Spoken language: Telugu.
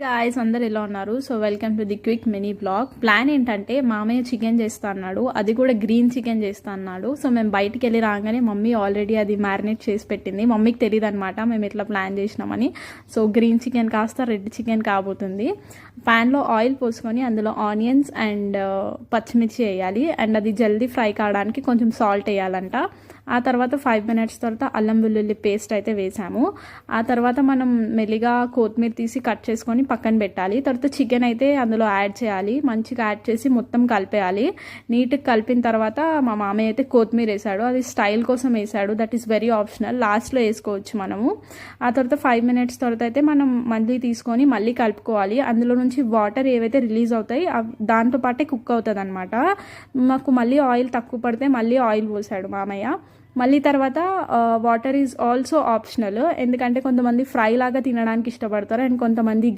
గాయ్స్ అందరు ఎలా ఉన్నారు? So welcome to the quick mini blog. Plan ఏంటంటే మామయ్య చికెన్ చేస్తా అన్నాడు, అది కూడా గ్రీన్ చికెన్ చేస్తా అన్నాడు. సో మేము బయటికి వెళ్ళి రాగానే మమ్మీ ఆల్రెడీ అది మ్యారినేట్ చేసి పెట్టింది. మమ్మీకి తెలియదు అనమాట మేము ఎట్లా ప్లాన్ చేసినామని. సో గ్రీన్ చికెన్ కాస్త రెడ్ చికెన్ కాబోతుంది. ప్యాన్లో ఆయిల్ పోసుకొని అందులో ఆనియన్స్ అండ్ పచ్చిమిర్చి వేయాలి. అండ్ అది జల్దీ ఫ్రై కావడానికి కొంచెం సాల్ట్ వేయాలంట. ఆ తర్వాత 5 minutes తర్వాత అల్లం వెల్లుల్లి పేస్ట్ అయితే వేసాము. ఆ తర్వాత మనం మెల్లిగా కొత్తిమీర తీసి కట్ చేసుకొని పక్కన పెట్టాలి. తర్వాత చికెన్ అయితే అందులో యాడ్ చేయాలి. మంచిగా యాడ్ చేసి మొత్తం కలిపేయాలి. నీట్గా కలిపిన తర్వాత మా మామయ్య అయితే కొత్తిమీర వేసాడు. అది స్టైల్ కోసం వేసాడు, దట్ ఈస్ వెరీ ఆప్షనల్, లాస్ట్లో వేసుకోవచ్చు మనము. ఆ తర్వాత 5 minutes తర్వాత అయితే మనం మళ్ళీ తీసుకొని మళ్ళీ కలుపుకోవాలి. అందులో నుంచి వాటర్ ఏవైతే రిలీజ్ అవుతాయి దాంతో పాటే కుక్ అవుతుంది అనమాట. మాకు మళ్ళీ ఆయిల్ తక్కువ పడితే మళ్ళీ ఆయిల్ పోసాడు మామయ్య. మళ్ళీ తర్వాత వాటర్ ఈజ్ ఆల్సో ఆప్షనల్, ఎందుకంటే కొంతమంది ఫ్రై లాగా తినడానికి ఇష్టపడతారు అండ్ కొంతమంది